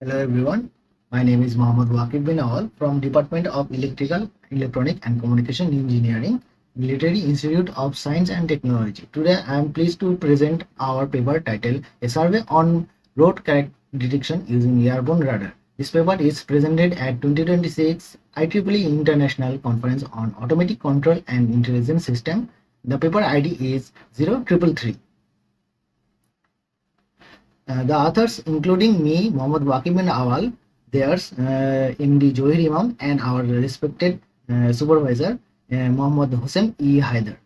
Hello everyone, my name is Mohammad Waqib bin Awal from Department of Electrical, Electronic and Communication Engineering, Military Institute of Science and Technology. Today I am pleased to present our paper titled A Survey on Road Crack Detection Using Airborne Radar. This paper is presented at 2026 IEEE International Conference on Automatic Control and Intelligence System. The paper ID is 0333. The authors, including me, Mohammad Waqib bin Awal, theirs, MD Johir Imam, and our respected supervisor, Mohammad Hossein E. Haider.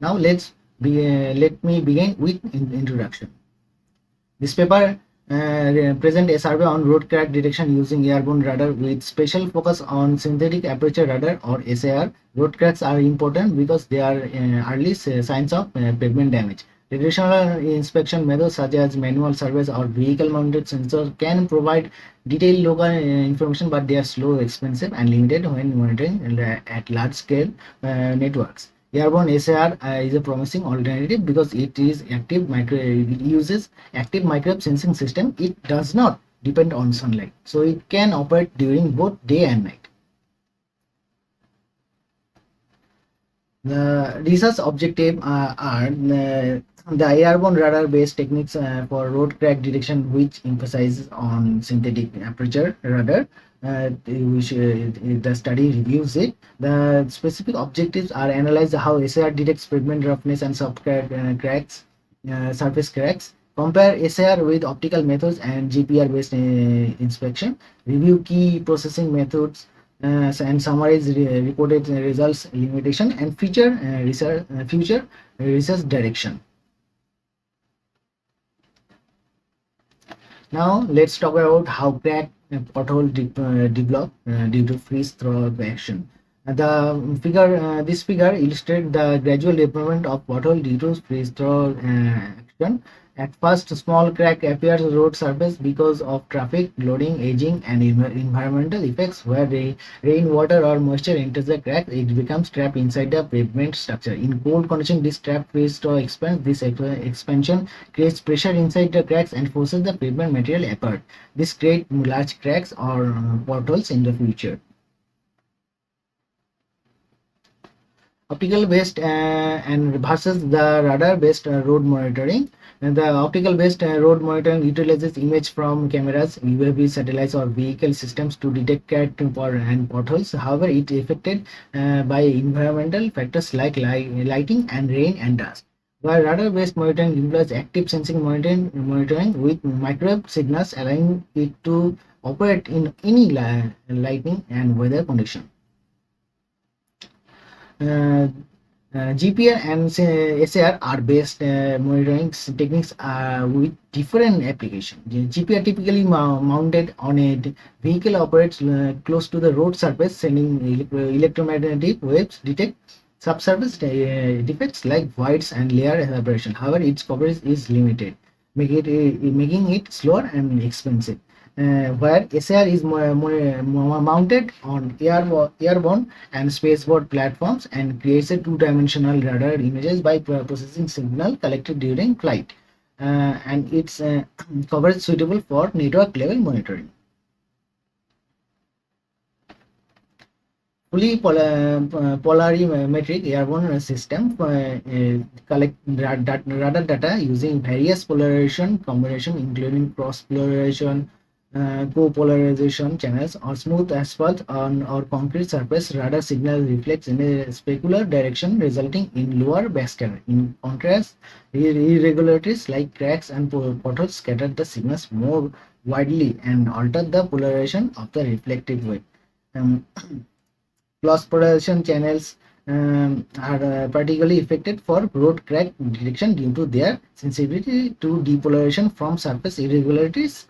Now let me begin with introduction. This paper present a survey on road crack detection using airborne radar with special focus on synthetic aperture radar or SAR. Road cracks are important because they are early signs of pavement damage. Traditional inspection methods such as manual surveys or vehicle-mounted sensors can provide detailed local information, but they are slow, expensive, and limited when monitoring at large-scale networks. Airborne SAR is a promising alternative because it uses active microwave sensing system. It does not depend on sunlight, so it can operate during both day and night. The research objective are the airborne radar-based techniques for road crack detection, which emphasizes on synthetic aperture radar. The study reviews it. The specific objectives are analyze how SAR detects pavement roughness and soft cracks, surface cracks. Compare SAR with optical methods and GPR-based inspection. Review key processing methods and summarize reported results, limitation, and future research direction. Now let's talk about how crack pothole develop due to freeze-thaw action. This figure illustrates the gradual development of pothole due to freeze-thaw action. At first, small crack appears on road surface because of traffic, loading, aging, and environmental effects. Where rainwater or moisture enters the crack, it becomes trapped inside the pavement structure. In cold conditions, this trap freeze-thaw expands. This expansion creates pressure inside the cracks and forces the pavement material apart. This creates large cracks or potholes in the future. Optical based and versus the radar based road monitoring. And the optical based road monitoring utilizes image from cameras, UAV satellites, or vehicle systems to detect crack and potholes. However, it is affected by environmental factors like lighting and rain and dust. While radar based monitoring employs active sensing monitoring with microwave signals, allowing it to operate in any lighting and weather condition. GPR and SAR are based monitoring techniques with different applications. GPR typically mounted on a vehicle operates close to the road surface, sending electromagnetic waves detect subsurface defects like voids and layer aberration. However, its coverage is limited, making it slower and expensive. Where SAR is mounted on airborne and spaceborne platforms and creates a two-dimensional radar images by processing signal collected during flight, and its coverage suitable for network level monitoring. Fully polarimetric airborne system collect radar data using various polarization combination, including cross-polarization, co-polarization channels, or smooth asphalt on or concrete surface. Radar signal reflects in a specular direction, resulting in lower backscatter. In contrast, irregularities like cracks and potholes scatter the signals more widely and alter the polarization of the reflected wave. Cross-polarization channels are particularly affected for road crack detection due to their sensitivity to depolarization from surface irregularities.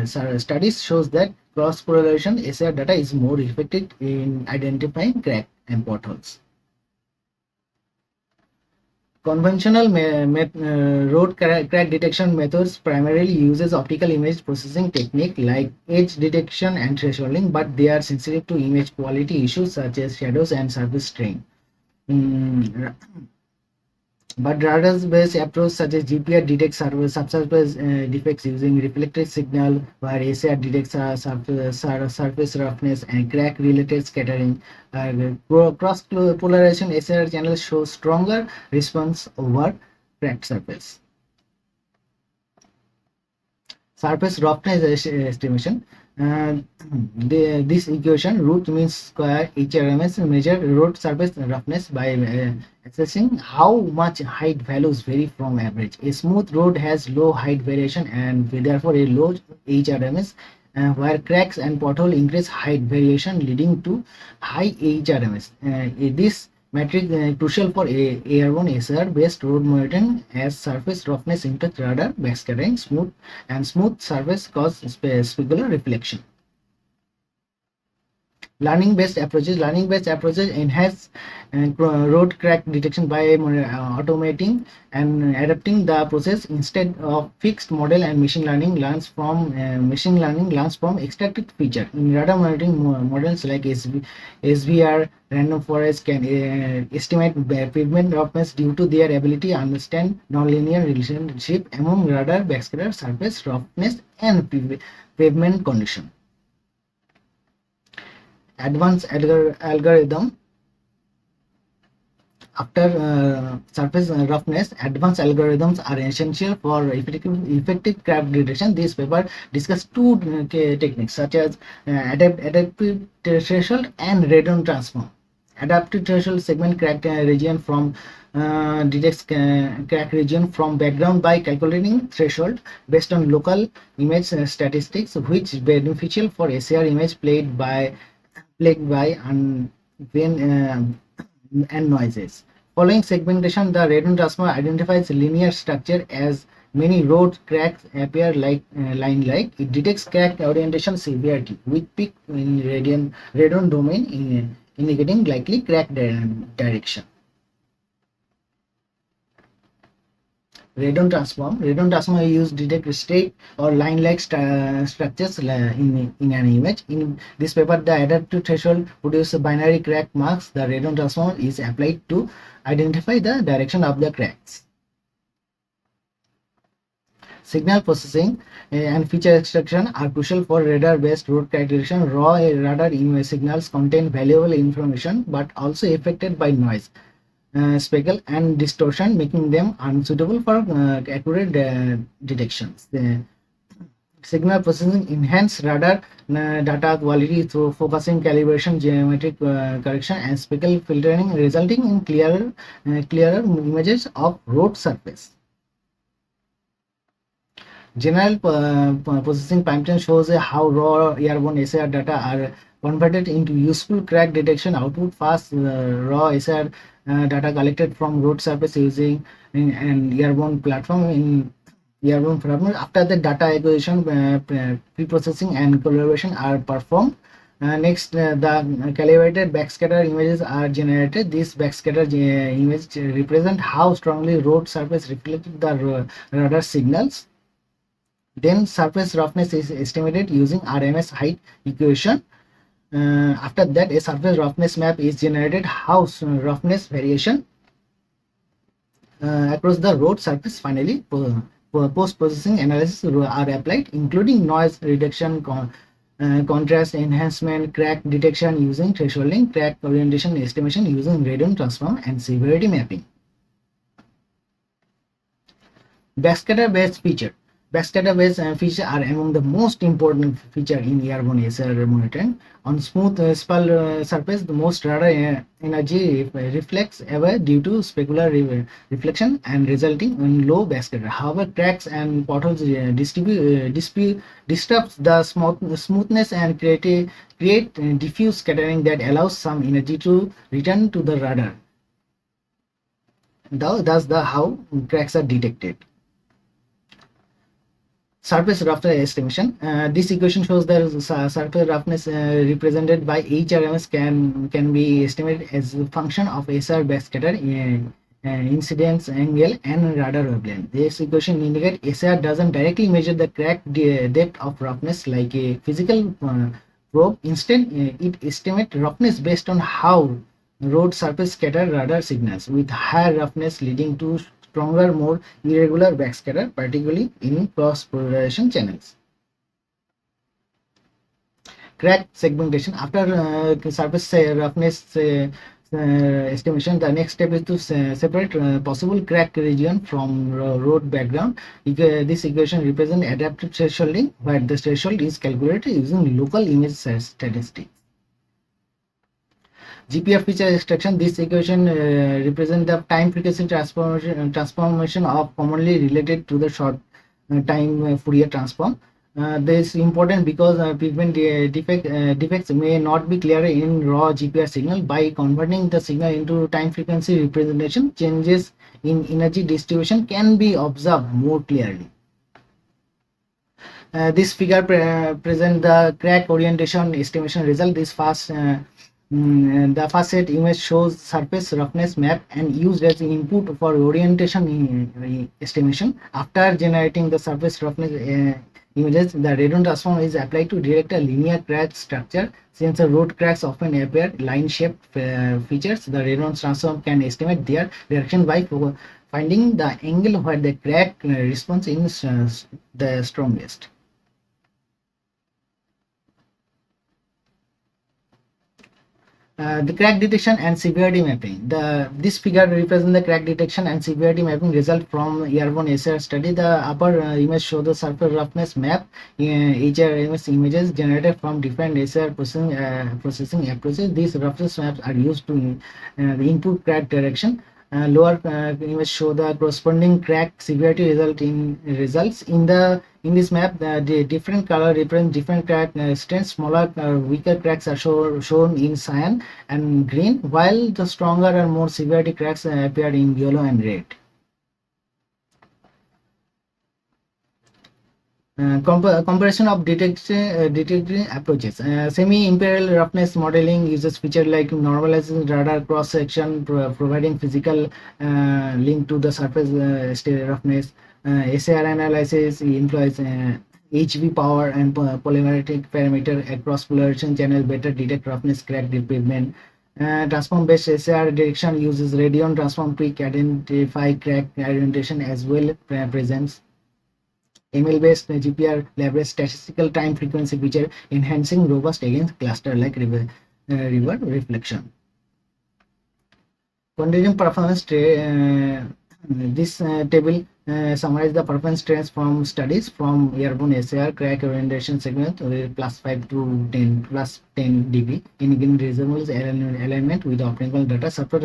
Studies shows that cross-polarization SAR data is more effective in identifying crack and potholes. Conventional road crack detection methods primarily uses optical image processing technique like edge detection and thresholding, but they are sensitive to image quality issues such as shadows and surface strain. But radar-based approach such as GPR detects subsurface defects using reflected signal, while SAR detects surface roughness and crack-related scattering. Cross-polarization SAR channels show stronger response over cracked surface. Surface roughness estimation. Uh, this equation root means square HRMS measure road surface roughness by assessing how much height values vary from average. A smooth road has low height variation and therefore a low HRMS, where cracks and pothole increase height variation leading to high HRMS. This metric crucial for airborne SAR based road monitoring as surface roughness impacts radar backscattering smooth surface cause specular reflection. Learning based approaches enhance road crack detection by automating and adapting the process instead of fixed model, and machine learning learns from extracted feature. In radar monitoring models like SVR, random forest can estimate pavement roughness due to their ability to understand nonlinear relationship among radar backscatter surface roughness and pavement condition. Advanced algorithm. After surface roughness, advanced algorithms are essential for effective crack detection. This paper discusses two techniques such as adaptive threshold and radon transform. Adaptive threshold segment crack region from detects crack region from background by calculating threshold based on local image statistics, which is beneficial for SAR image plagued by and noises. Following segmentation, the radon transformer identifies linear structure as many road cracks appear like line-like. It detects crack orientation severity with peak in radon domain indicating likely crack direction. Radon transform is used to detect straight or line-like structures in an image. In this paper, the adaptive threshold produces binary crack marks. The radon transform is applied to identify the direction of the cracks. Signal processing and feature extraction are crucial for radar-based road crack detection. Raw radar image signals contain valuable information but also affected by noise, speckle and distortion, making them unsuitable for accurate detections. The signal processing enhance radar data quality through focusing, calibration, geometric correction, and speckle filtering, resulting in clearer images of road surface. General processing pipeline shows how raw airborne SAR data are converted into useful crack detection output. Fast raw SAR data collected from road surface using an airborne platform. After the data acquisition, pre-processing and collaboration are performed. Next, the calibrated backscatter images are generated. These backscatter images represent how strongly road surface reflected the radar signals. Then surface roughness is estimated using RMS height equation. After that, a surface roughness map is generated, how roughness variation across the road surface. Finally, post-processing analysis are applied, including noise reduction, contrast enhancement, crack detection using thresholding, crack orientation estimation using radon transform, and severity mapping. Backscatter-based feature. Backscatter-based features are among the most important feature in airborne SAR monitoring. On smooth surface, the most radar energy reflects away due to specular reflection and resulting in low backscatter. However, cracks and potholes disrupts the smoothness and create diffuse scattering that allows some energy to return to the radar. Thus, how cracks are detected. Surface roughness estimation. This equation shows the surface roughness represented by HRMS can be estimated as a function of SAR backscatter incidence angle and radar wavelength. This equation indicates SAR doesn't directly measure the crack depth of roughness like a physical probe. Instead, it estimates roughness based on how road surface scatter radar signals with higher roughness, leading to stronger, more irregular backscatter, particularly in cross-polarization channels. Crack segmentation. After surface roughness estimation, the next step is to separate possible crack region from road background. This equation represents adaptive thresholding, where the threshold is calculated using local image statistics. GPR feature extraction. This equation represents the time frequency transformation of commonly related to the short time Fourier transform. This is important because pigment defects may not be clear in raw GPR signal. By converting the signal into time frequency representation, changes in energy distribution can be observed more clearly. This figure presents the crack orientation estimation result. The first set image shows surface roughness map and used as input for orientation estimation. After generating the surface roughness images, the Radon transform is applied to direct a linear crack structure. Since the road cracks often appear line-shaped features, the Radon transform can estimate their direction by finding the angle where the crack response is the strongest. The crack detection and severity mapping. This figure represents the crack detection and severity mapping result from Airborne SAR study. The upper image shows the surface roughness map. HRMS images generated from different SAR processing approaches. These roughness maps are used to input crack direction. Lower image show the corresponding crack severity results in this map. The different color represent different crack strengths. Smaller weaker cracks are shown in cyan and green, while the stronger and more severity cracks appear in yellow and red. Comparison of detecting approaches. Semi-imperial roughness modeling uses features like normalizing radar cross-section, providing physical link to the surface roughness. SAR analysis employs HV power and polarimetric parameter across polarization channel better detect roughness crack pavement. Transform-based SAR detection uses Radon transform quick identify crack orientation as well presents. ML-based GPR leverages statistical time frequency feature, enhancing robust against cluster-like river reflection. Continuing performance this table summarizes the performance trends from studies from Airborne SAR crack orientation segment +5 to 10 dB in given reasonable alignment with optimal data. Surface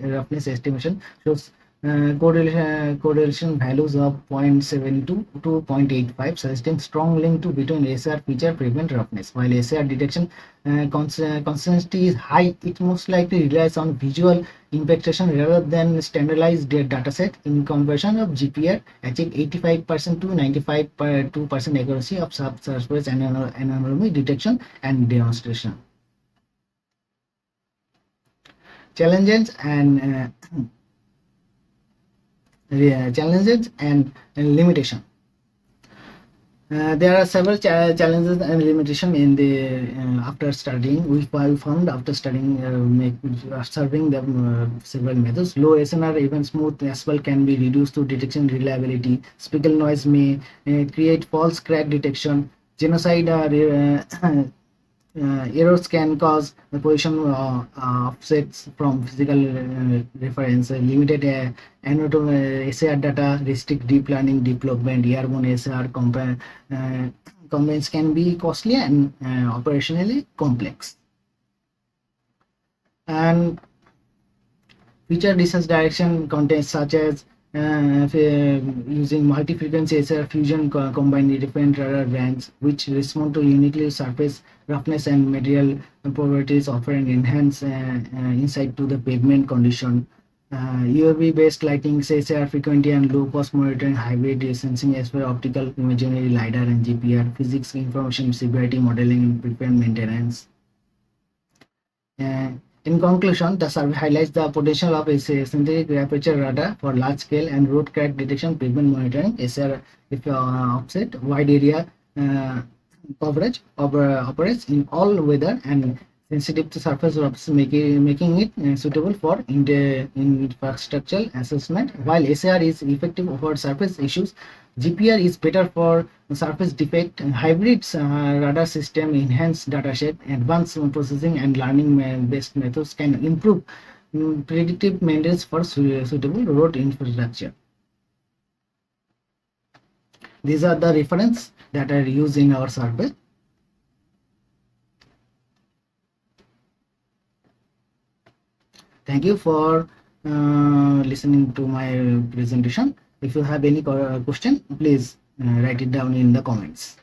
roughness estimation shows correlation values of 0.72 to 0.85, suggesting strong link between SAR feature prevent roughness. While SAR detection consistency is high, it most likely relies on visual impactation rather than standardized dataset. In comparison of GPR, achieve 85% to 95% accuracy of subsurface anomaly detection and demonstration. Challenges and limitation. There are several challenges and limitations in the after studying. We found after studying observing the several methods. Low SNR even smooth asphalt can be reduced to detection reliability. Speckle noise may create false crack detection. Genocide errors can cause the position offsets from physical reference. Limited SAR data restrict deep learning development. Airborne SAR combines can be costly and operationally complex. And future research direction contains such as using multi-frequency SAR fusion combined different radar bands which respond to uniquely surface roughness and material properties, offering enhanced insight to the pavement condition. UAV based lighting, SAR frequency and low cost monitoring, hybrid sensing as well optical imagery, LiDAR and GPR, physics information severity modeling and prepared maintenance. In conclusion, the survey highlights the potential of a synthetic aperture radar for large scale and road crack detection, pavement monitoring, SAR offset, wide area coverage operates in all weather and sensitive to surface rocks, making it suitable for infrastructural assessment. While SAR is effective for surface issues, GPR is better for surface defect. Hybrids radar system enhance dataset, advanced processing and learning based methods can improve predictive maintenance for suitable road infrastructure. These are the reference that are used in our survey. Thank you for listening to my presentation. If you have any question, please write it down in the comments.